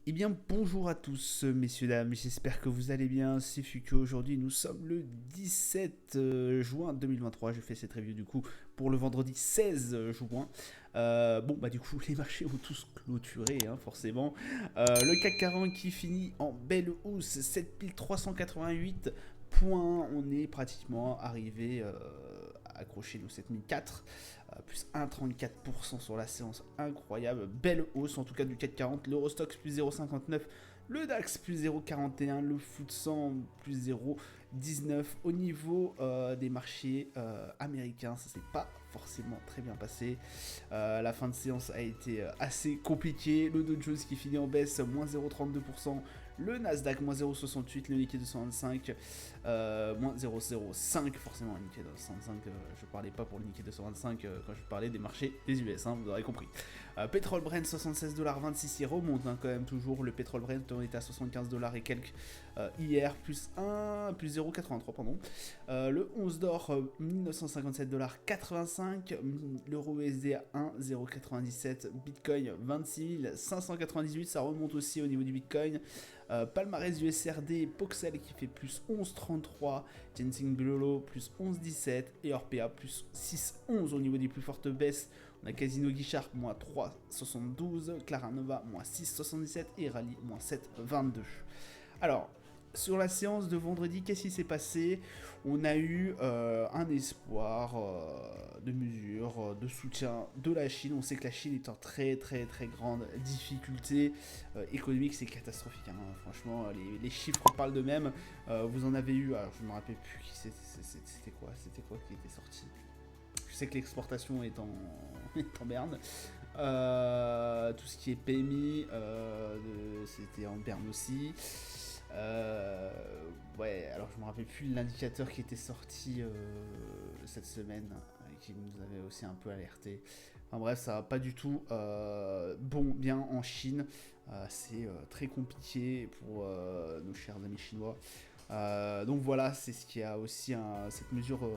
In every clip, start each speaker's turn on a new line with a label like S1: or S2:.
S1: Eh bien, bonjour à tous, messieurs, dames, j'espère que vous allez bien. C'est Fuku. Aujourd'hui, nous sommes le 17 juin 2023. Je fais cette review du coup pour le vendredi 16 juin. Du coup, les marchés ont tous clôturé, hein, forcément. Le CAC 40 qui finit en belle hausse, 7388 points. On est pratiquement arrivé à accrocher nos 7004. Plus 1,34% sur la séance, incroyable, belle hausse en tout cas du CAC 40, l'Eurostoxx plus 0,59, le DAX plus 0,41, le FTSE 100 plus 0,19. Au niveau des marchés américains, ça s'est pas forcément très bien passé. La fin de séance a été assez compliquée, le Dow Jones qui finit en baisse, moins 0,32%, le Nasdaq moins 0,68, le Nikkei 225 moins 0,05, forcément le Nikkei 225, je parlais pas pour le Nikkei 225 quand je parlais des marchés des US, hein, vous aurez compris. Pétrole Brent 76,26$, il remonte hein, quand même toujours, le pétrole Brent on était à 75$ et quelques hier, plus 0,83 pardon. Le 11 d'or 1957,85$, l'euro USD à 1,097, Bitcoin 26 598, ça remonte aussi au niveau du Bitcoin. Palmarès USRD, Poxel qui fait plus 11,33, Ginseng Global plus 11,17 et Orpea plus 6,11 au niveau des plus fortes baisses. On a Casino Guichard moins 3,72, Clara Nova moins 6,77 et Rally moins 7,22. Alors, sur la séance de vendredi, qu'est-ce qui s'est passé? On a eu un espoir de mesure, de soutien de la Chine. On sait que la Chine est en très très très grande difficulté économique, c'est catastrophique. Hein. Franchement, les chiffres parlent d'eux-mêmes. Vous en avez eu, alors je ne me rappelle plus qui c'était quoi qui était sorti. Je sais que l'exportation est en, est en berne. Tout ce qui est PMI, c'était en berne aussi. Alors je me rappelle plus l'indicateur qui était sorti cette semaine, qui nous avait aussi un peu alerté. Enfin bref, ça va pas du tout bien en Chine. C'est très compliqué pour nos chers amis chinois. Donc voilà, c'est ce qui a aussi cette mesure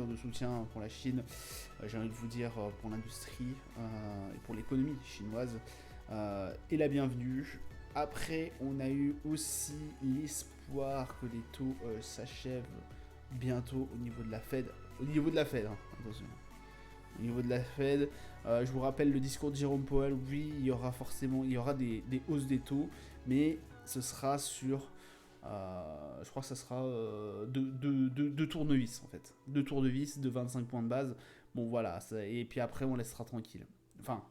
S1: de soutien pour la Chine. J'ai envie de vous dire pour l'industrie et pour l'économie chinoise est la bienvenue. Après, on a eu aussi l'espoir que les taux s'achèvent bientôt au niveau de la Fed. Au niveau de la Fed, hein, attention. Au niveau de la Fed, je vous rappelle le discours de Jérôme Powell. Oui, il y aura des hausses des taux, mais ce sera sur, je crois que ça sera deux tournevis en fait. Deux tournevis de 25 points de base. Bon voilà, et puis après on laissera tranquille. Enfin,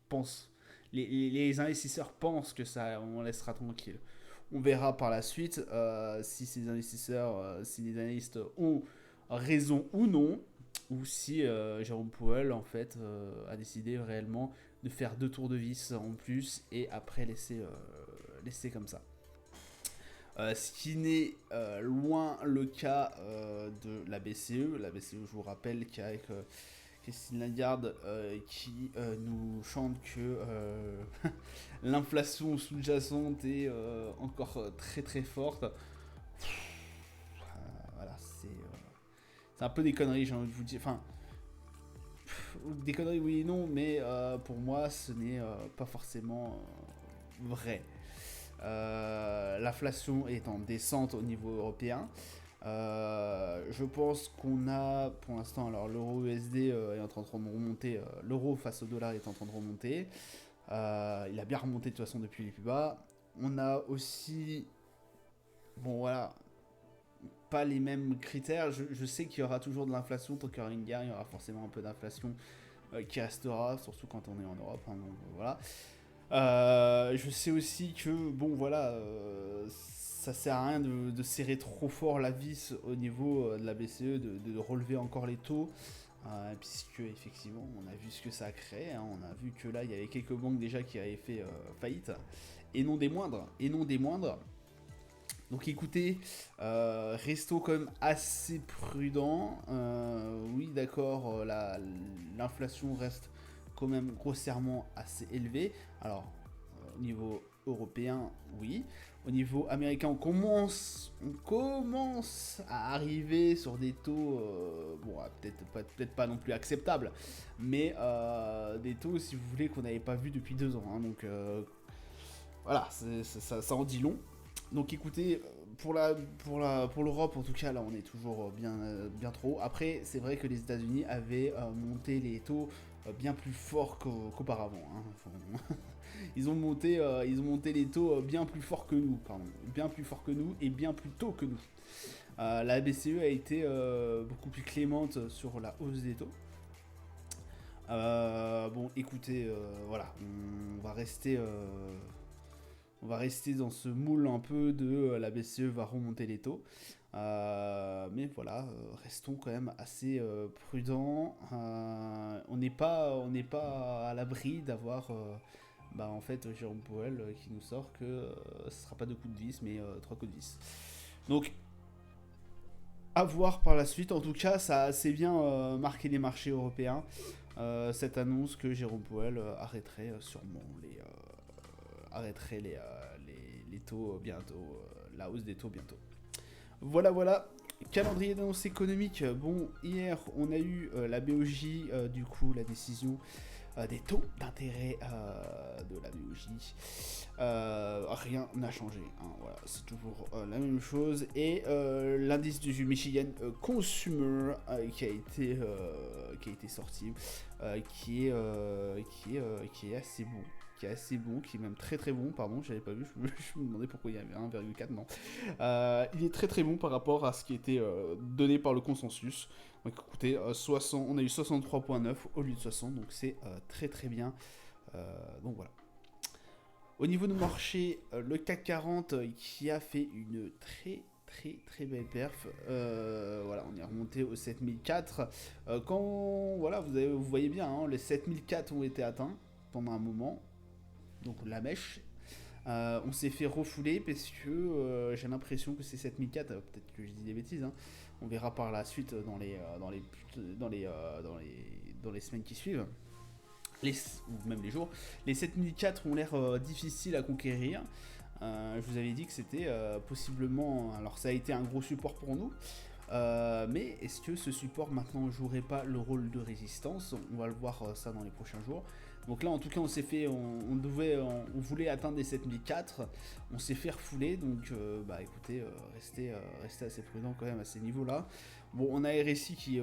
S1: pense. Les investisseurs pensent que ça, on laissera tranquille. On verra par la suite si ces investisseurs, si les analystes ont raison ou non, ou si Jérôme Powell en fait a décidé réellement de faire deux tours de vis en plus et après laisser comme ça. Ce qui n'est loin le cas de la BCE. La BCE, je vous rappelle qu'avec Christine Lagarde qui nous chante que l'inflation sous-jacente est encore très très forte. Voilà, c'est un peu des conneries, j'ai envie de vous dire. Enfin, des conneries oui et non, mais pour moi ce n'est pas forcément vrai. L'inflation est en descente au niveau européen. Je pense qu'on a pour l'instant, alors l'euro USD est en train de remonter, l'euro face au dollar est en train de remonter. Il a bien remonté de toute façon depuis les plus bas. On a aussi, bon voilà, pas les mêmes critères. Je sais qu'il y aura toujours de l'inflation, tant qu'il y aura une guerre, il y aura forcément un peu d'inflation qui restera, surtout quand on est en Europe. Hein, donc voilà. Je sais aussi que, bon voilà, ça sert à rien de serrer trop fort la vis au niveau de la BCE, de relever encore les taux, puisque effectivement on a vu ce que ça a créé, hein, on a vu que là il y avait quelques banques déjà qui avaient fait faillite, et non des moindres, Donc écoutez, restons quand même assez prudents. Oui d'accord, l'inflation reste quand même grossièrement assez élevée. Alors au niveau européen, oui. Au niveau américain, on commence à arriver sur des taux, bon, peut-être pas non plus acceptables, mais des taux, si vous voulez, qu'on n'avait pas vu depuis 2 ans. Hein, donc voilà, ça en dit long. Donc écoutez, pour l'Europe en tout cas, là on est toujours bien trop. Après, c'est vrai que les États-Unis avaient monté les taux bien plus fort qu'auparavant. Hein. Enfin, ils ont monté les taux bien plus fort que nous, pardon, bien plus fort que nous et bien plus tôt que nous. La BCE a été beaucoup plus clémente sur la hausse des taux. Bon, écoutez, voilà, on va rester dans ce moule un peu de la BCE va remonter les taux. Mais voilà, restons quand même assez prudents. On n'est pas à l'abri d'avoir en fait Jérôme Powell qui nous sort que ce sera pas 2 coups de vis mais 3 coups de vis. Donc à voir par la suite. En tout cas, ça a assez bien marqué les marchés européens. Cette annonce que Jérôme Powell arrêterait sûrement les taux bientôt, la hausse des taux bientôt. Voilà. Calendrier d'annonce économique. Bon, hier, on a eu la BOJ, du coup, la décision des taux d'intérêt de la BOJ. Rien n'a changé. Hein, voilà, c'est toujours la même chose. Et l'indice du Michigan Consumer qui a été sorti, qui est assez bon. Qui est assez bon, qui est même très très bon, pardon, j'avais pas vu, je me demandais pourquoi il y avait 1,4, non. Il est très très bon par rapport à ce qui était donné par le consensus. Donc écoutez, on a eu 63,9 au lieu de 60, donc c'est très très bien. Donc voilà. Au niveau du marché, le CAC 40 qui a fait une très belle perf. Voilà, on est remonté au 7004. Voilà, vous voyez bien, hein, les 7004 ont été atteints pendant un moment. Donc la mèche. On s'est fait refouler parce que j'ai l'impression que c'est 7004, peut-être que je dis des bêtises, hein. On verra par la suite dans les semaines qui suivent, ou même les jours. Les 7004 ont l'air difficiles à conquérir. Je vous avais dit que c'était possiblement, alors ça a été un gros support pour nous, mais est-ce que ce support maintenant ne jouerait pas le rôle de résistance? On va le voir ça dans les prochains jours. Donc là en tout cas on voulait atteindre les 7004, on s'est fait refouler, donc écoutez, restez assez prudent quand même à ces niveaux là. Bon, on a RSI qui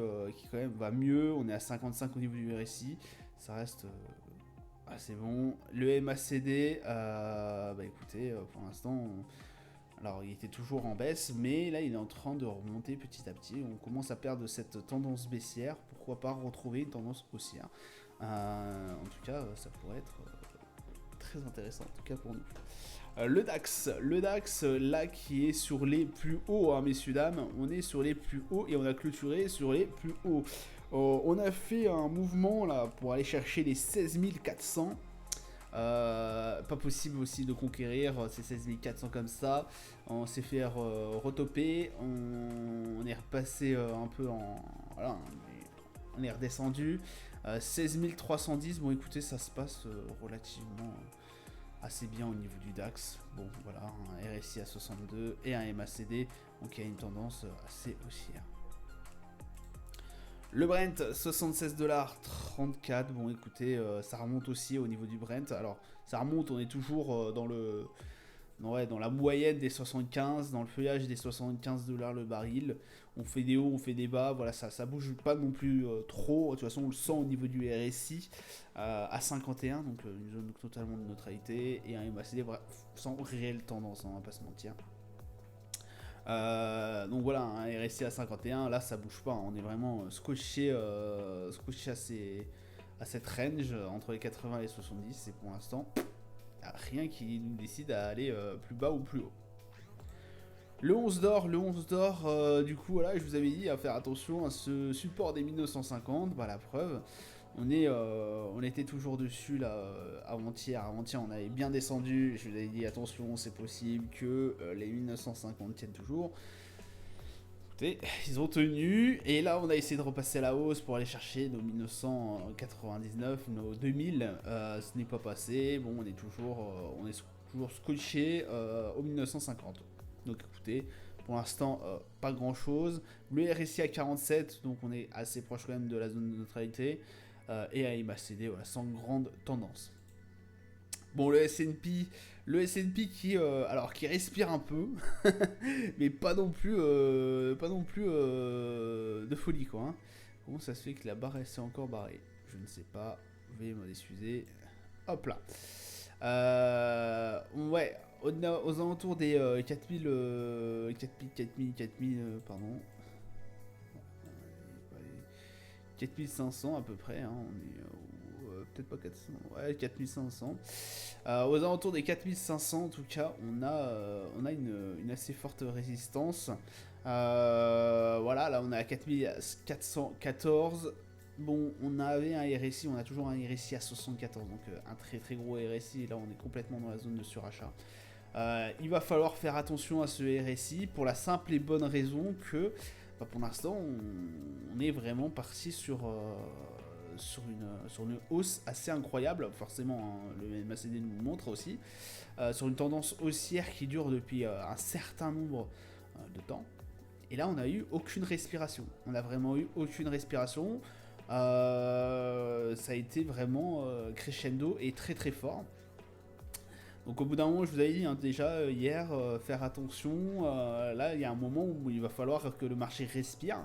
S1: quand même va mieux, on est à 55 au niveau du RSI, ça reste assez bon. Le MACD, écoutez, pour l'instant alors il était toujours en baisse, mais là il est en train de remonter petit à petit. On commence à perdre cette tendance baissière. Pourquoi pas retrouver une tendance haussière. En tout cas, ça pourrait être très intéressant, en tout cas pour nous. Le DAX, là qui est sur les plus hauts, hein, messieurs dames. On est sur les plus hauts et on a clôturé sur les plus hauts. On a fait un mouvement là pour aller chercher les 16 400. Pas possible aussi de conquérir ces 16 400 comme ça. On s'est fait retoper. On est repassé un peu en... Voilà, on est redescendu. 16 310, bon écoutez, ça se passe relativement assez bien au niveau du DAX. Bon voilà, un RSI à 62 et un MACD, donc il y a une tendance assez haussière. Le Brent, 76,34$. Bon écoutez, ça remonte aussi au niveau du Brent. Alors ça remonte, on est toujours dans la moyenne des 75, dans le feuillage des 75$ le baril. On fait des hauts, on fait des bas, voilà, ça bouge pas non plus trop. De toute façon, on le sent au niveau du RSI à 51, donc une zone totalement de neutralité, et un MACD sans réelle tendance, hein, on va pas se mentir. Donc voilà, un RSI à 51, là ça bouge pas, hein, on est vraiment scotché à cette range entre les 80 et les 70, et pour l'instant, rien qui nous décide à aller plus bas ou plus haut. Le 11 d'or, du coup, voilà, je vous avais dit à faire attention à ce support des 1950, la preuve, on était toujours dessus là, avant-hier, on avait bien descendu, je vous avais dit attention, c'est possible que les 1950 tiennent toujours. Écoutez, ils ont tenu, et là on a essayé de repasser à la hausse pour aller chercher nos 1999, nos 2000, ce n'est pas passé, bon on est toujours scotché au 1950. Donc écoutez, pour l'instant pas grand chose, le RSI à 47, donc on est assez proche quand même de la zone de neutralité, et à MACD voilà, sans grande tendance. Bon, le S&P qui respire un peu, mais pas non plus de folie quoi. Hein. Comment ça se fait que la barre s'est encore barrée? Je ne sais pas. Veuillez m'en excuser. Hop là. Ouais, aux alentours des 4000, 4000, pardon. 4500 à peu près, hein, on est peut-être pas 400, ouais 4500. Aux alentours des 4500 en tout cas, on a une assez forte résistance. Voilà, là on est à 4414. Bon, on avait un RSI, on a toujours un RSI à 74, donc un très très gros RSI, et là on est complètement dans la zone de surachat. Il va falloir faire attention à ce RSI pour la simple et bonne raison que pour l'instant on est vraiment parti sur une hausse assez incroyable, forcément hein, le MACD nous le montre aussi, sur une tendance haussière qui dure depuis un certain nombre de temps. Et là on n'a eu aucune respiration, on a vraiment eu aucune respiration, ça a été vraiment crescendo et très très fort. Donc au bout d'un moment, je vous avais dit hein, déjà hier, faire attention, là il y a un moment où il va falloir que le marché respire,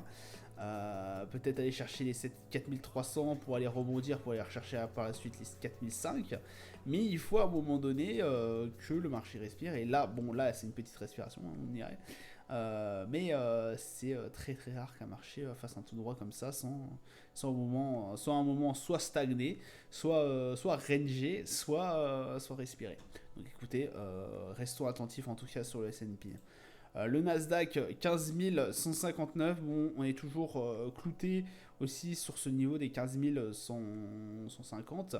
S1: peut-être aller chercher les 4300 pour aller rebondir, pour aller rechercher par la suite les 4005, mais il faut à un moment donné que le marché respire, et là, bon là c'est une petite respiration, hein, on dirait, mais c'est très très rare qu'un marché fasse un tout droit comme ça sans un moment soit stagner, soit ranger, soit respirer. Donc écoutez, restons attentifs en tout cas sur le S&P. Le Nasdaq 15 159, bon, on est toujours clouté aussi sur ce niveau des 15 150.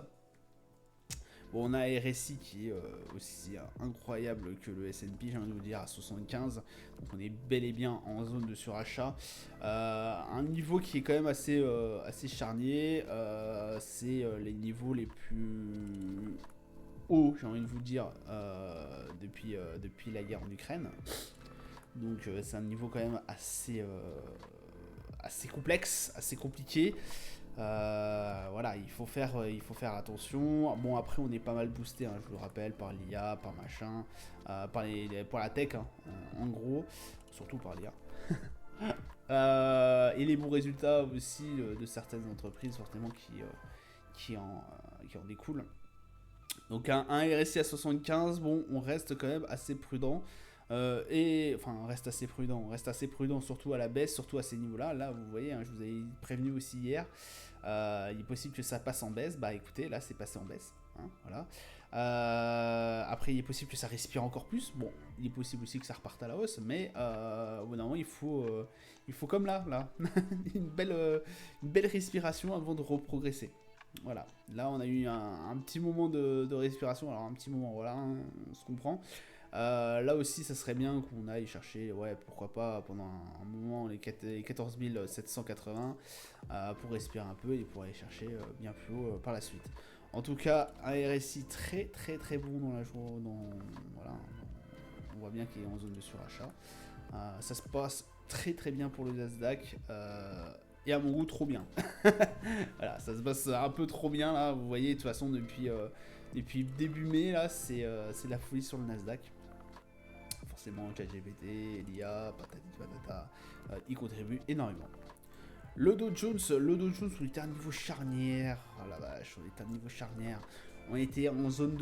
S1: Bon, on a un RSI qui est aussi incroyable que le S&P, j'ai envie de vous dire, à 75. Donc on est bel et bien en zone de surachat. Un niveau qui est quand même assez charnier. C'est les niveaux les plus hauts, j'ai envie de vous dire, depuis la guerre en Ukraine. Donc c'est un niveau quand même assez complexe, assez compliqué. Voilà, il faut faire attention. Bon, après, on est pas mal boosté, hein, je vous le rappelle, par l'IA, par machin, par la tech, hein, en gros, surtout par l'IA. Et les bons résultats aussi de certaines entreprises, forcément, qui en découlent. Donc, un RSI à 75, bon, on reste quand même assez prudent. On reste assez prudent surtout à la baisse, surtout à ces niveaux-là. Là, vous voyez, hein, je vous avais prévenu aussi hier. Il est possible que ça passe en baisse. Bah écoutez, là c'est passé en baisse. Hein, voilà. Après, il est possible que ça respire encore plus. Bon, il est possible aussi que ça reparte à la hausse, mais au bout d'un moment, il faut comme là, une belle respiration avant de reprogresser. Voilà, là on a eu un petit moment de respiration. Alors un petit moment, voilà, hein, on se comprend. Là aussi, ça serait bien qu'on aille chercher, ouais, pourquoi pas, pendant un moment, les 14 780 pour respirer un peu et pour aller chercher bien plus haut par la suite. En tout cas, un RSI très très très bon dans la journée. Voilà, on voit bien qu'il est en zone de surachat. Ça se passe très très bien pour le Nasdaq. Et à mon goût, trop bien. Voilà, ça se passe un peu trop bien là. Vous voyez, de toute façon, depuis début mai, là, c'est la folie sur le Nasdaq. Forcément, ChatGPT, l'IA, patati patata, y contribue énormément. Le Dow Jones, on était à un niveau charnière. Oh la vache, on était à un niveau charnière. On était en zone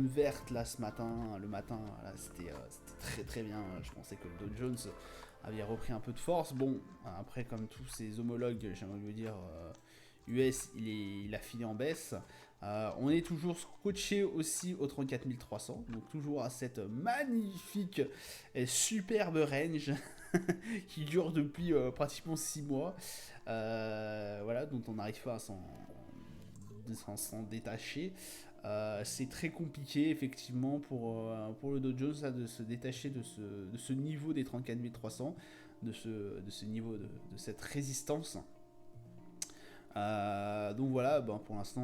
S1: verte là ce matin. Le matin, là, c'était très très bien. Je pensais que le Dow Jones avait repris un peu de force. Bon, après, comme tous ses homologues, j'aimerais vous dire, US, il a filé en baisse. On est toujours scotché aussi au 34 300, donc toujours à cette magnifique et superbe range qui dure depuis pratiquement 6 mois. Voilà, dont on n'arrive pas à s'en détacher. C'est très compliqué effectivement pour le Dow Jones là, de se détacher de ce niveau des 34 300, de ce niveau de cette résistance. Donc voilà, ben pour l'instant,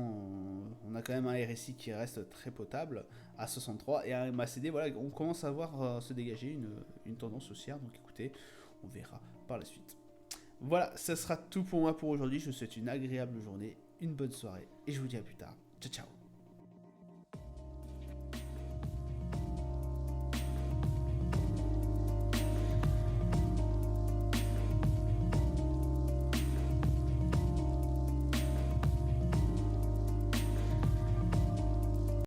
S1: on a quand même un RSI qui reste très potable à 63 et un MACD, voilà, on commence à voir se dégager une tendance haussière. Donc écoutez, on verra par la suite. Voilà, ça sera tout pour moi pour aujourd'hui. Je vous souhaite une agréable journée, une bonne soirée et je vous dis à plus tard. Ciao ciao.